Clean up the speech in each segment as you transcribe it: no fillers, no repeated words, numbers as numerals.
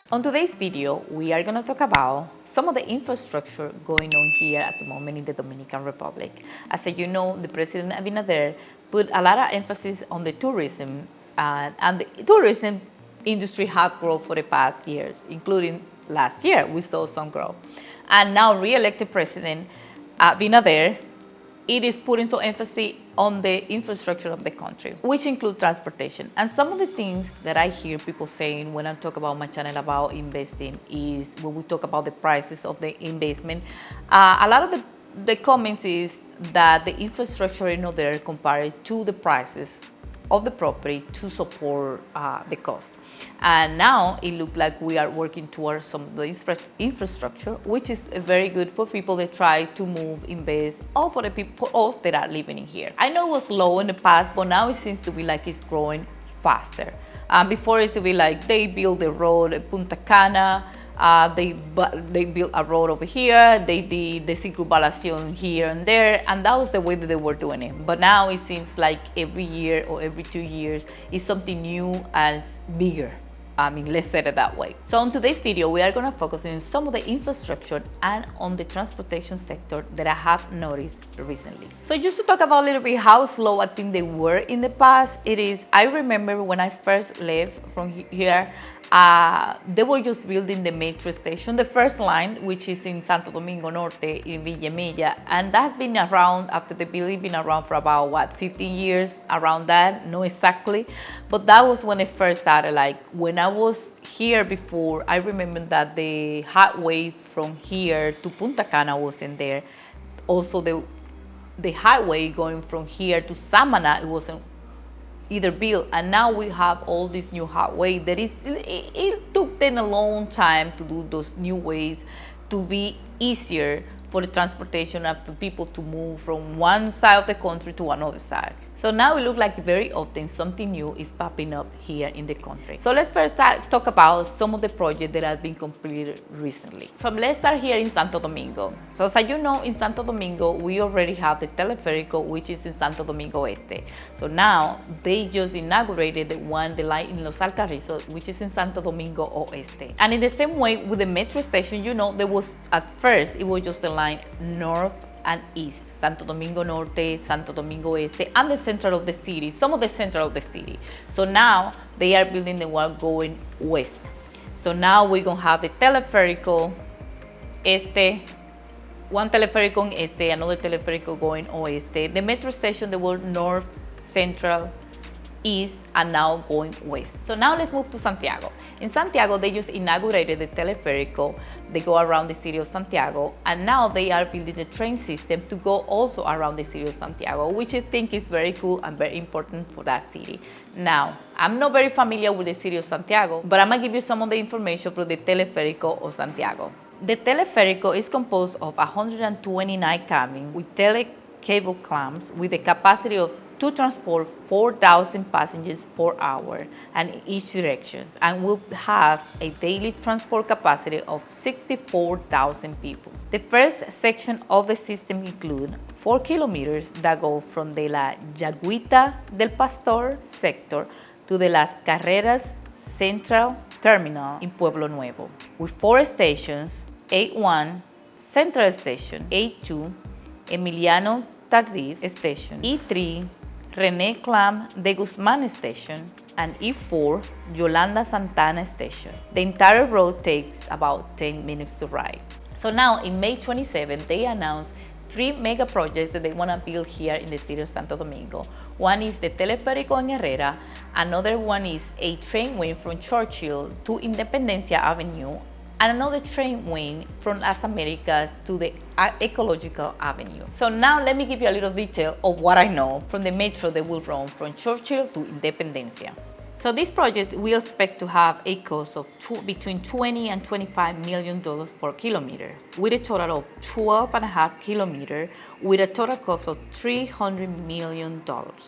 On today's video, we are going to talk about some of the infrastructure going on here at the moment in the Dominican Republic. As you know, the President Abinader put a lot of emphasis on the tourism, and the tourism industry has grown for the past years, including last year, we saw some growth. And now re-elected President Abinader, it is putting some emphasis on the infrastructure of the country, which includes transportation. And some of the things that I hear people saying when I talk about my channel about investing is when we talk about the prices of the investment, a lot of the comments is that the infrastructure is not there compared to the prices of the property to support the cost. And now it looks like we are working towards some of the infrastructure, which is very good for people that try to move, invest, or for the people, for us that are living in here. I know it was low in the past, but now it seems to be like it's growing faster. Before it used to be like they built the road at Punta Cana, they built a road over here, they did the circunvalación here and there, and that was the way that they were doing it. But now it seems like every year or every 2 years is something new and bigger. Let's say it that way. So on today's video, we are going to focus on some of the infrastructure and on the transportation sector that I have noticed recently. So just to talk about a little bit how slow I think they were in the past, I remember when I first left from here, they were just building the metro station, the first line, which is in Santo Domingo Norte in Villa Mella, and that's been around, after the building, been around for about 15 years, around that, not exactly, but that was when it first started. Like when I was here before, I remember that the highway from here to Punta Cana wasn't there. Also the highway going from here to Samana, it wasn't either built, and now we have all this new highway that it took them a long time to do those new ways to be easier for the transportation of the people to move from one side of the country to another side. So now it looks like very often something new is popping up here in the country. So let's first talk about some of the projects that have been completed recently. So let's start here in Santo Domingo. So as you know, in Santo Domingo, we already have the teleférico, which is in Santo Domingo Este. So now they just inaugurated the line in Los Alcarrizos, which is in Santo Domingo Oeste. And in the same way with the metro station, there was, at first, it was just the line north and east, Santo Domingo Norte, Santo Domingo Este, and the center of the city, some of the center of the city. So now they are building the one going west. So now we're gonna have the teleférico Este, one teleférico on Este, another teleférico going oeste. The metro station, they were north, central, east, and now going west. So now let's move to Santiago. In Santiago, they just inaugurated the teleférico. They go around the city of Santiago, and now they are building the train system to go also around the city of Santiago, which I think is very cool and very important for that city. Now, I'm not very familiar with the city of Santiago, but I'm gonna give you some of the information for the teleférico of Santiago. The teleférico is composed of 129 cabins with cable clamps with a capacity to transport 4,000 passengers per hour and in each direction, and will have a daily transport capacity of 64,000 people. The first section of the system includes 4 kilometers that go from the La Yaguita del Pastor sector to the Las Carreras Central Terminal in Pueblo Nuevo, with 4 stations: A1, Central Station; A2, Emiliano Tardif Station; E3, René Clam de Guzman Station; and E4, Yolanda Santana Station. The entire road takes about 10 minutes to ride. So now in May 27, they announced 3 mega projects that they want to build here in the city of Santo Domingo. One is the teleférico en Herrera, another one is a train wing from Churchill to Independencia Avenue, and another train wing from Las Americas to the Ecological Avenue. So now let me give you a little detail of what I know from the metro that will run from Churchill to Independencia. So this project we expect to have a cost of between $20 and $25 million per kilometer, with a total of 12.5 kilometers, with a total cost of $300 million.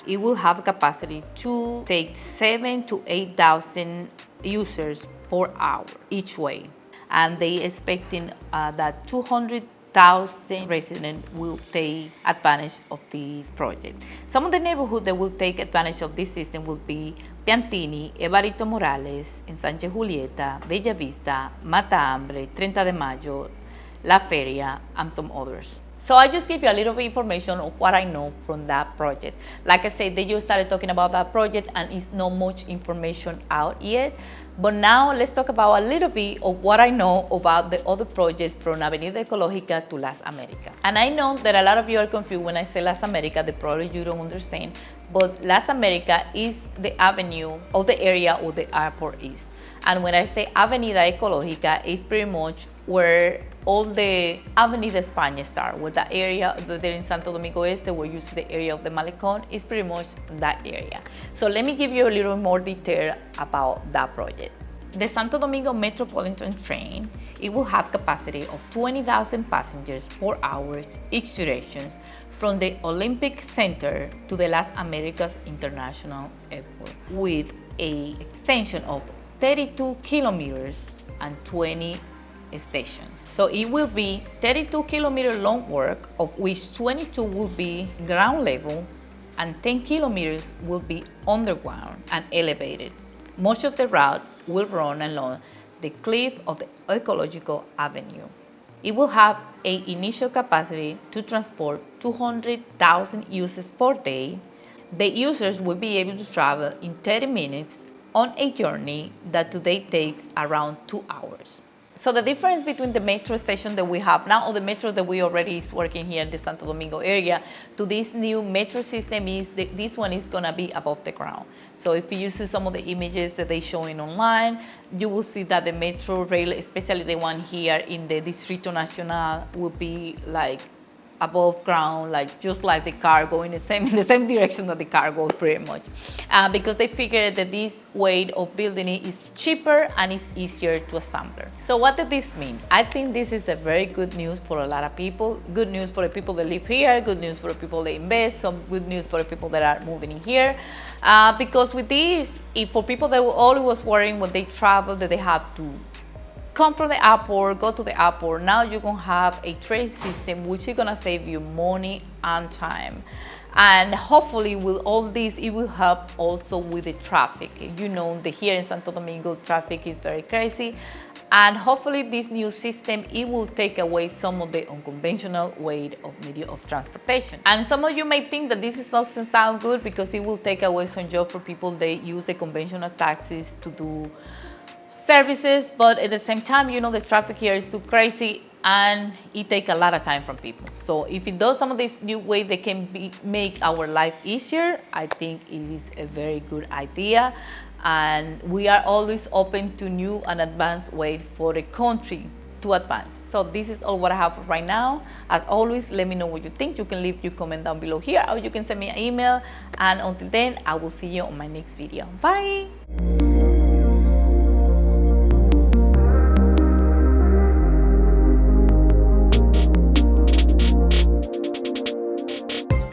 It will have a capacity to take 7,000 to 8,000 users per hour each way, and they expecting that 200,000 residents will take advantage of this project. Some of the neighborhoods that will take advantage of this system will be Piantini, Evarito Morales, Ensanche Julieta, Bella Vista, Mata Hambre, 30 de Mayo, La Feria, and some others. So I just give you a little bit of information of what I know from that project. Like I said, they just started talking about that project and it's not much information out yet. But now let's talk about a little bit of what I know about the other projects from Avenida Ecológica to Las Americas. And I know that a lot of you are confused when I say Las Americas, that probably you don't understand. But Las Americas is the avenue of the area where the airport is. And when I say Avenida Ecológica, it's pretty much where all the Avenida España start, where the area there in Santo Domingo Este, where you see the area of the Malecón, is pretty much that area. So let me give you a little more detail about that project. The Santo Domingo Metropolitan Train, it will have capacity of 20,000 passengers per hour each direction from the Olympic Center to the Las Americas International Airport with a extension of 32 kilometers and 20 stations. So it will be 32 kilometer long work, of which 22 will be ground level and 10 kilometers will be underground and elevated. Much of the route will run along the cliff of the Ecological Avenue. It will have an initial capacity to transport 200,000 users per day. The users will be able to travel in 30 minutes on a journey that today takes around 2 hours. So the difference between the metro station that we have now, or the metro that we already is working here in the Santo Domingo area, to this new metro system is that this one is gonna be above the ground. So if you see some of the images that they're showing online, you will see that the metro rail, especially the one here in the Distrito Nacional, will be like above ground, like just like the car going in the same direction that the car goes pretty much. Because they figured that this way of building it is cheaper and it's easier to assemble. So what does this mean? I think this is a very good news for a lot of people. Good news for the people that live here, good news for the people that invest, some good news for the people that are moving in here. Because with this, if for people that always was worrying when they travel that they have to come from the airport, go to the airport, now you're gonna have a train system which is gonna save you money and time. And hopefully with all this, it will help also with the traffic. You know, here in Santo Domingo, traffic is very crazy. And hopefully this new system, it will take away some of the unconventional way of media of transportation. And some of you may think that this is doesn't sound good because it will take away some job for people that use the conventional taxis to do services, but at the same time, you know, the traffic here is too crazy and it takes a lot of time from people. So if it does some of these new ways that can make our life easier, I think it is a very good idea. And we are always open to new and advanced ways for the country to advance. So this is all what I have right now. As always, let me know what you think. You can leave your comment down below here, or you can send me an email. And until then, I will see you on my next video. Bye.